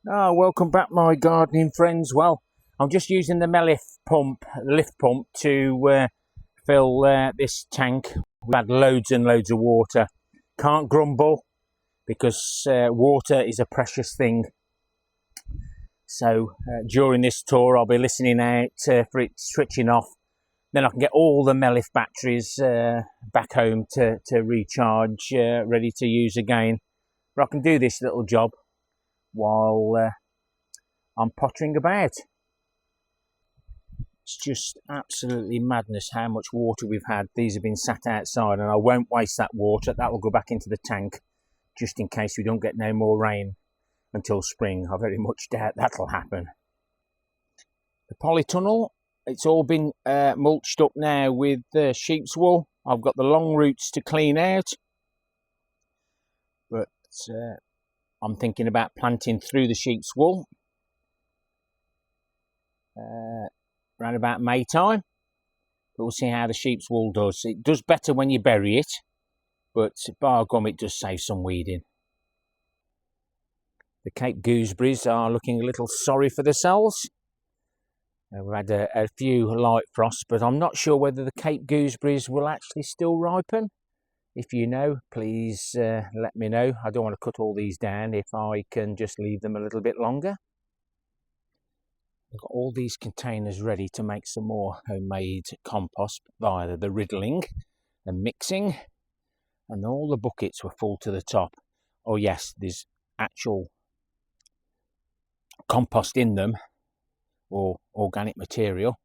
Welcome back, my gardening friends. Well, I'm just using the lift pump to fill this tank. We've had loads and loads of water. Can't grumble because water is a precious thing. So during this tour, I'll be listening out for it switching off. Then I can get all the Melif batteries back home to recharge, ready to use again. But I can do this little job while I'm pottering about. It's just absolutely madness how much water we've had. These have been sat outside, and I won't waste that water. That will go back into the tank just in case we don't get no more rain until spring. I very much doubt that'll happen. The polytunnel, it's all been mulched up now with sheep's wool. I've got the long roots to clean out, but I'm thinking about planting through the sheep's wool around about May time. But we'll see how the sheep's wool does. It does better when you bury it, but by gum, it does save some weeding. The Cape gooseberries are looking a little sorry for themselves. We've had a few light frosts, but I'm not sure whether the Cape gooseberries will actually still ripen. If you know, please let me know. I don't want to cut all these down if I can just leave them a little bit longer. I've got all these containers ready to make some more homemade compost via the riddling and mixing. And all the buckets were full to the top. Oh yes, there's actual compost in them, or organic material.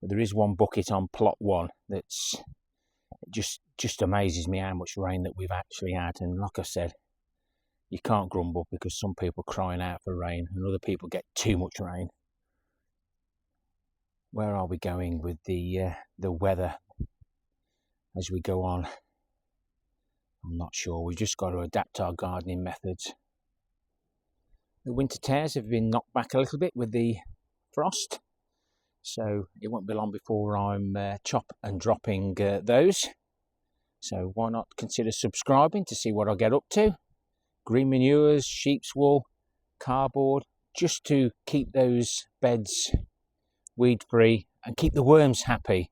But there is one bucket on plot 1 that's just amazes me how much rain that we've actually had. And like I said, you can't grumble because some people are crying out for rain and other people get too much rain. Where are we going with the weather as we go on? I'm not sure. We've just got to adapt our gardening methods. The winter tares have been knocked back a little bit with the frost, so it won't be long before I'm chop and dropping those. So why not consider subscribing to see what I get up to. Green manures, sheep's wool, cardboard, just to keep those beds weed free and keep the worms happy.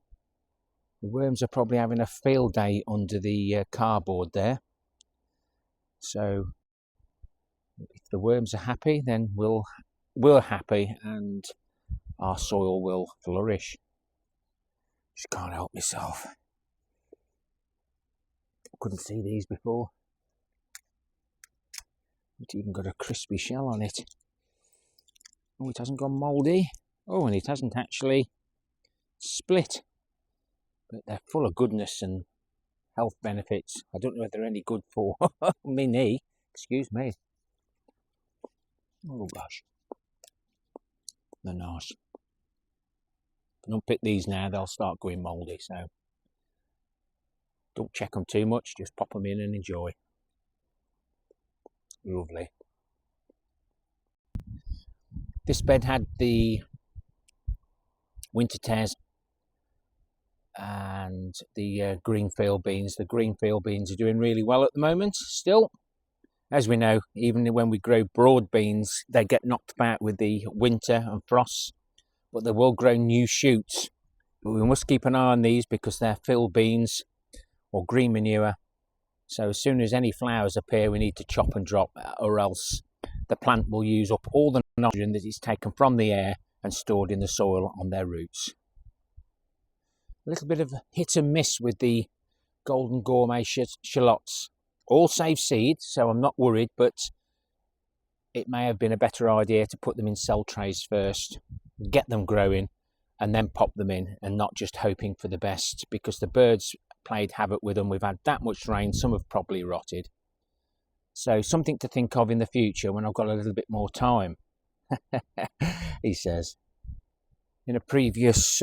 The worms are probably having a field day under the cardboard there. So if the worms are happy, then we're happy and our soil will flourish. Just can't help myself. Couldn't see these before. It's even got a crispy shell on it. Oh, it hasn't gone mouldy. Oh, and it hasn't actually split. But they're full of goodness and health benefits. I don't know if they're any good for me knee. Excuse me. Oh gosh. They're nice. If I don't pick these now, they'll start going mouldy, so don't check them too much, just pop them in and enjoy. Lovely. This bed had the winter tares and the green field beans. The green field beans are doing really well at the moment still. As we know, even when we grow broad beans, they get knocked about with the winter and frosts, but they will grow new shoots. But we must keep an eye on these because they're field beans or green manure. So as soon as any flowers appear, we need to chop and drop, or else the plant will use up all the nitrogen that is taken from the air and stored in the soil on their roots. A little bit of hit and miss with the golden gourmet shallots. All save seed, so I'm not worried, but it may have been a better idea to put them in cell trays first, get them growing, and then pop them in, and not just hoping for the best, because the birds played havoc with them. We've had that much rain, some have probably rotted. So something to think of in the future when I've got a little bit more time, he says. In a previous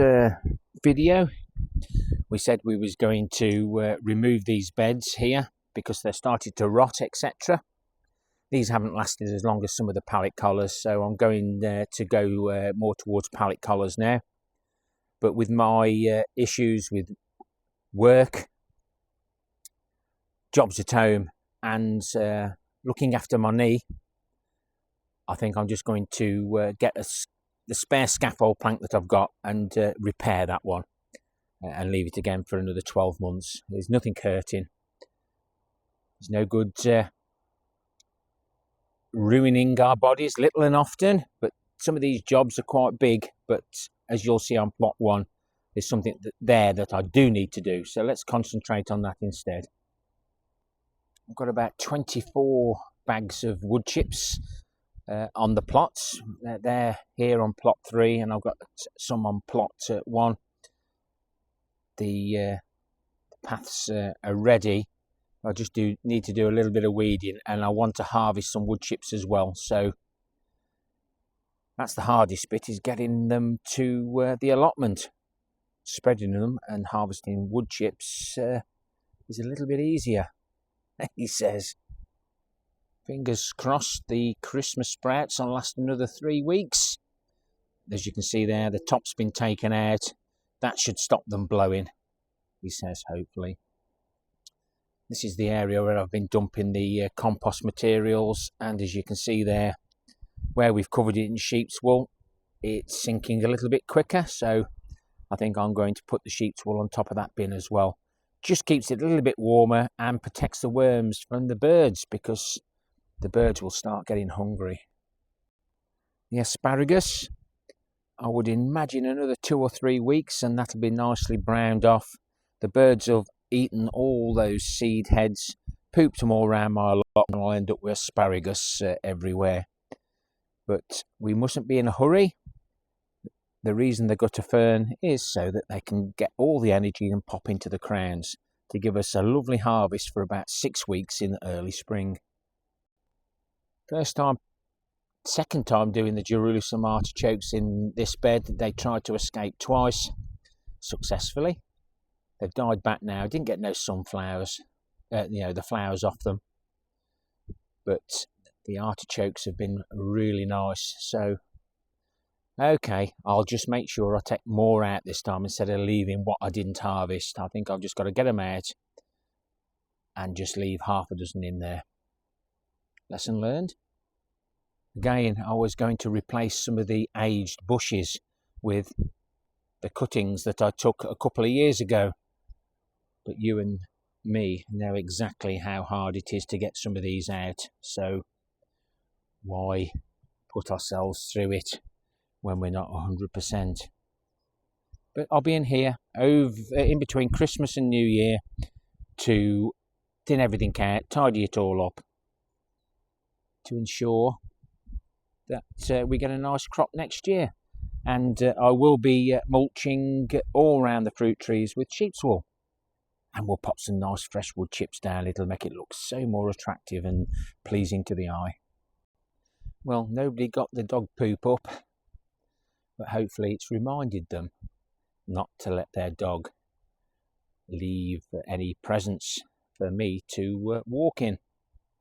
video, we said we was going to remove these beds here because they started to rot, etc. These haven't lasted as long as some of the pallet collars, so I'm going to go more towards pallet collars now. But with my issues with work, jobs at home, and looking after my knee, I think I'm just going to get the spare scaffold plank that I've got and repair that one and leave it again for another 12 months. There's nothing hurting. There's no good ruining our bodies little and often, but some of these jobs are quite big. But as you'll see on plot 1, there's something there that I do need to do. So let's concentrate on that instead. I've got about 24 bags of wood chips on the plots. They're here on plot 3, and I've got some on plot 1. The paths are ready. I just need to do a little bit of weeding, and I want to harvest some wood chips as well. So that's the hardest bit, is getting them to the allotment. Spreading them and harvesting wood chips is a little bit easier, he says. Fingers crossed the Christmas sprouts will last another 3 weeks. As you can see there, the top's been taken out. That should stop them blowing, he says, hopefully. This is the area where I've been dumping the compost materials, and as you can see there, where we've covered it in sheep's wool, it's sinking a little bit quicker, so I think I'm going to put the sheep's wool on top of that bin as well. Just keeps it a little bit warmer and protects the worms from the birds, because the birds will start getting hungry. The asparagus, I would imagine another 2 or 3 weeks and that'll be nicely browned off. The birds have eaten all those seed heads, pooped them all around my lot, and I'll end up with asparagus everywhere. But we mustn't be in a hurry. The reason they got a fern is so that they can get all the energy and pop into the crowns to give us a lovely harvest for about 6 weeks in the early spring. Second time doing the Jerusalem artichokes in this bed. They tried to escape twice successfully. They've died back now. Didn't get no sunflowers, the flowers off them. But the artichokes have been really nice. So, okay, I'll just make sure I take more out this time instead of leaving what I didn't harvest. I think I've just got to get them out and just leave half a dozen in there. Lesson learned. Again, I was going to replace some of the aged bushes with the cuttings that I took a couple of years ago. But you and me know exactly how hard it is to get some of these out. So why put ourselves through it when we're not 100%? But I'll be in here in between Christmas and New Year to thin everything out, tidy it all up, to ensure that we get a nice crop next year. And I will be mulching all around the fruit trees with sheep's wool. And we'll pop some nice fresh wood chips down. It'll make it look so more attractive and pleasing to the eye. Well, nobody got the dog poop up, but hopefully it's reminded them not to let their dog leave any presents for me to walk in,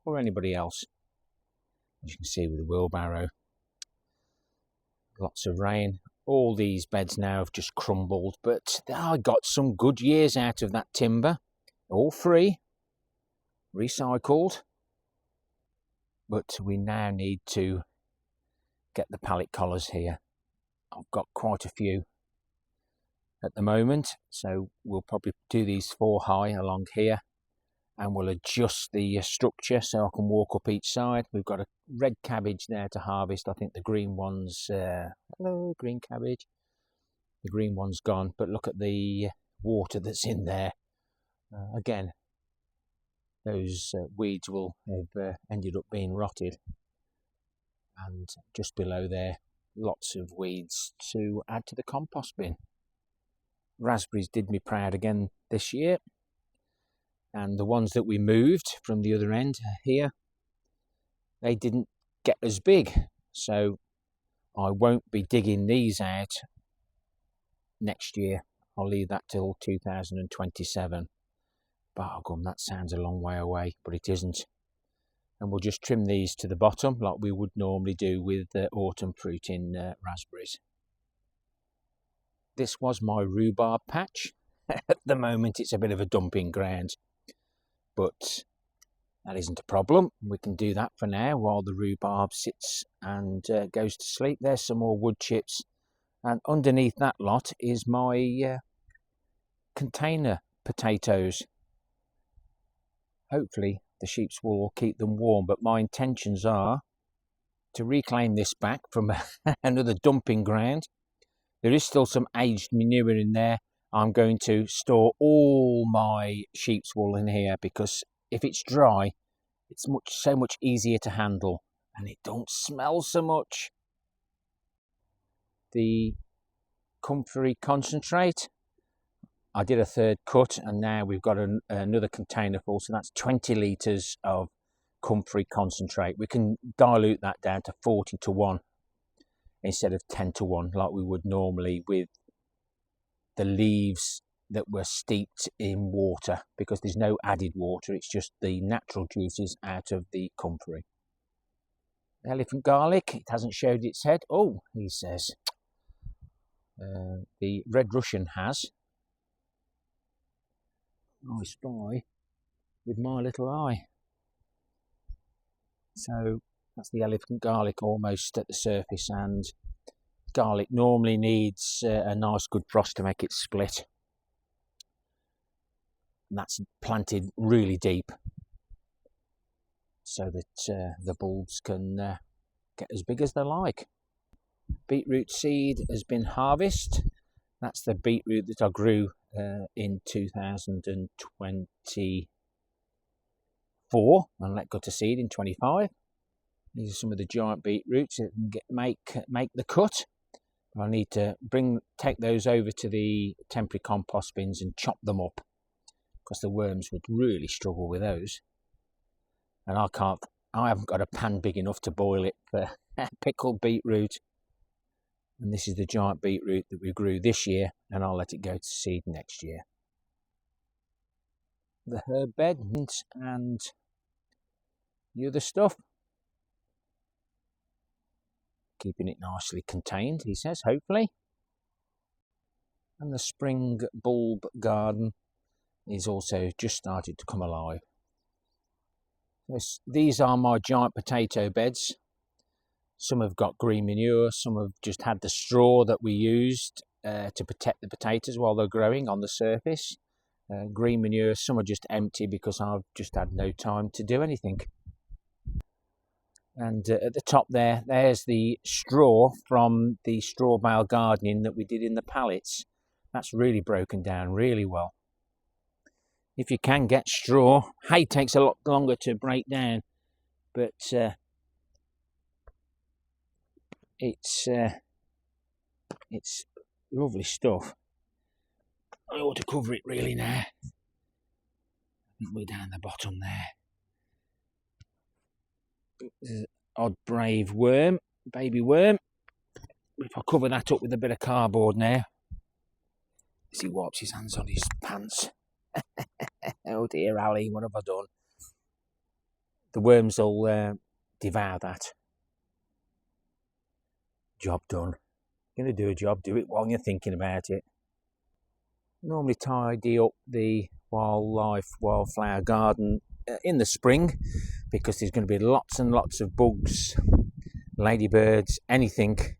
or anybody else. As you can see with the wheelbarrow, lots of rain. All these beds now have just crumbled, but I got some good years out of that timber, all free, recycled. But we now need to get the pallet collars here. I've got quite a few at the moment, so we'll probably do these 4 high along here, and we'll adjust the structure so I can walk up each side. We've got a red cabbage there to harvest. I think the green one's hello, green cabbage. The green one's gone, but look at the water that's in there. Again, those weeds will have ended up being rotted. And just below there, lots of weeds to add to the compost bin. Raspberries did me proud again this year. And the ones that we moved from the other end here, they didn't get as big. So I won't be digging these out next year. I'll leave that till 2027. Bargum, that sounds a long way away, but it isn't. And we'll just trim these to the bottom like we would normally do with autumn fruit in raspberries. This was my rhubarb patch. At the moment it's a bit of a dumping ground, but That isn't a problem. We can do that for now while the rhubarb sits and goes to sleep. There's some more wood chips, and underneath that lot is my container potatoes. Hopefully the sheep's wool will keep them warm, but my intentions are to reclaim this back from another dumping ground. There is still some aged manure in there. I'm going to store all my sheep's wool in here, because if it's dry, it's so much easier to handle, and it don't smell so much. The comfrey concentrate, I did a third cut, and now we've got another container full, so that's 20 litres of comfrey concentrate. We can dilute that down to 40:1 instead of 10:1 like we would normally with the leaves that were steeped in water, because there's no added water, it's just the natural juices out of the comfrey. Elephant garlic, it hasn't showed its head. Oh, he says. The Red Russian has. I spy with my little eye. So that's the elephant garlic almost at the surface, and garlic normally needs a nice good frost to make it split. And that's planted really deep so that the bulbs can get as big as they like. Beetroot seed has been harvested. That's the beetroot that I grew in 2024 and let go to seed in 25. These are some of the giant beetroots that can make the cut. I need to take those over to the temporary compost bins and chop them up, because the worms would really struggle with those. And I haven't got a pan big enough to boil it for pickled beetroot. And this is the giant beetroot that we grew this year, and I'll let it go to seed next year. The herb bed and the other stuff. Keeping it nicely contained, he says, hopefully. And the spring bulb garden is also just started to come alive. These are my giant potato beds. Some have got green manure, some have just had the straw that we used to protect the potatoes while they're growing on the surface. Green manure, some are just empty because I've just had no time to do anything. And at the top there's the straw from the straw bale gardening that we did in the pallets. That's really broken down really well. If you can get straw, hay takes a lot longer to break down, but it's lovely stuff. I ought to cover it really now. I think we're down the bottom there. Odd brave worm, baby worm. If I cover that up with a bit of cardboard now, as he wipes his hands on his pants. Oh dear, Ali, what have I done? The worms will devour that. Job done. Going to do a job, do it while you're thinking about it. Normally tidy up the wildflower garden in the spring, because there's going to be lots and lots of bugs, ladybirds, anything,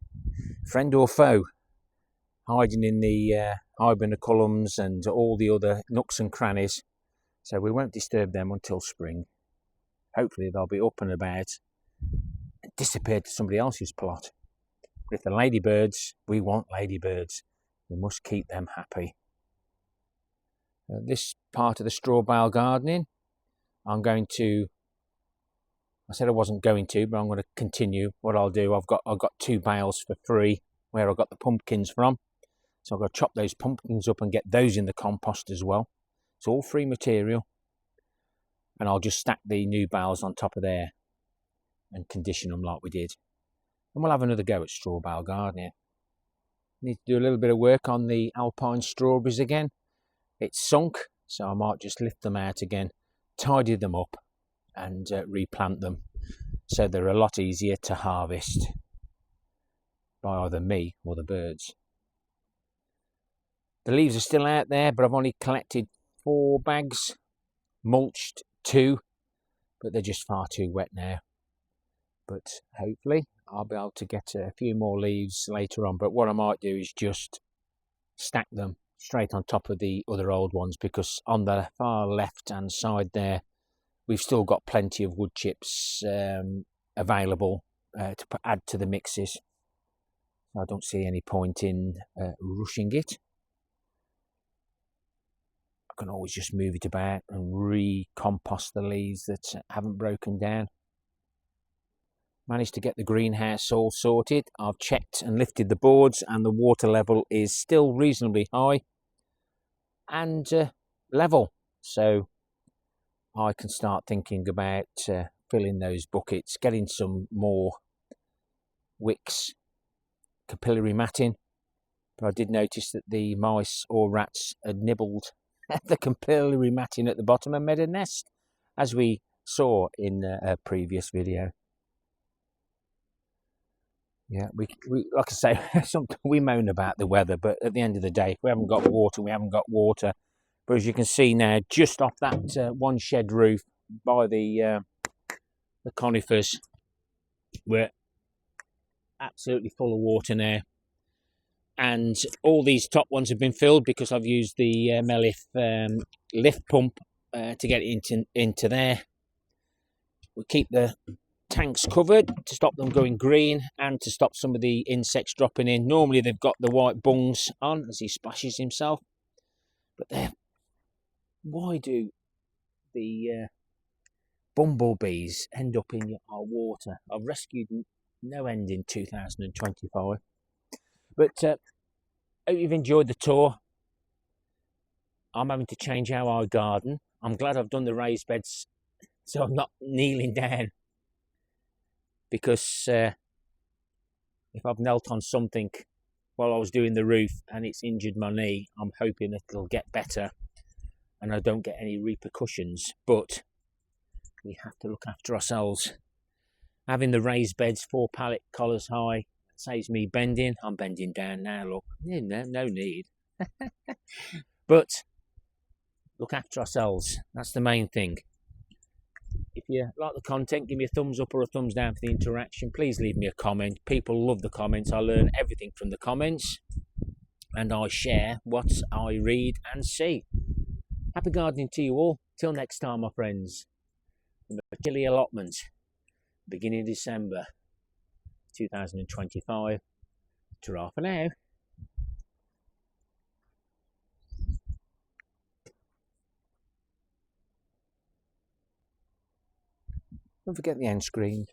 friend or foe, hiding in the hybernaculums and all the other nooks and crannies. So we won't disturb them until spring. Hopefully they'll be up and about and disappear to somebody else's plot. But if the ladybirds, we want ladybirds. We must keep them happy. This part of the straw bale gardening, I said I wasn't going to, but I'm going to continue. What I'll do, I've got 2 bales for free where I got the pumpkins from. So I've got to chop those pumpkins up and get those in the compost as well. It's all free material. And I'll just stack the new bales on top of there and condition them like we did. And we'll have another go at straw bale gardening. Need to do a little bit of work on the alpine strawberries again. It's sunk, so I might just lift them out again, tidy them up and replant them, so they're a lot easier to harvest by either me or the birds. The leaves are still out there, but I've only collected 4 bags, mulched 2, but they're just far too wet now. But hopefully I'll be able to get a few more leaves later on. But what I might do is just stack them straight on top of the other old ones, because on the far left hand side there we've still got plenty of wood chips available to add to the mixes. I don't see any point in rushing it. I can always just move it about and recompost the leaves that haven't broken down. Managed to get the greenhouse all sorted. I've checked and lifted the boards, and the water level is still reasonably high and level, so I can start thinking about filling those buckets, getting some more wicks capillary matting. But I did notice that the mice or rats had nibbled the capillary matting at the bottom and made a nest, as we saw in a previous video. Yeah, we like I say, we moan about the weather, but at the end of the day, if we haven't got water, we haven't got water. But as you can see now, just off that one shed roof by the conifers, we're absolutely full of water now. And all these top ones have been filled because I've used the Melif lift pump to get it into there. We keep the tanks covered to stop them going green and to stop some of the insects dropping in. Normally they've got the white bungs on as he splashes himself, but there, why do the bumblebees end up in our water? I've rescued no end in 2025. But hope you've enjoyed the tour. I'm having to change our garden. I'm glad I've done the raised beds so I'm not kneeling down, because if I've knelt on something while I was doing the roof and it's injured my knee, I'm hoping it'll get better and I don't get any repercussions. But we have to look after ourselves. Having the raised beds 4 pallet collars high saves me bending. I'm bending down now, look. No need. But look after ourselves. That's the main thing. If you like the content, give me a thumbs up or a thumbs down for the interaction. Please leave me a comment. People love the comments. I learn everything from the comments, and I share what I read and see. Happy gardening to you all. Till next time, my friends. From the chilly allotment, beginning of December 2025. Ta-ra for now. Don't forget the end screen.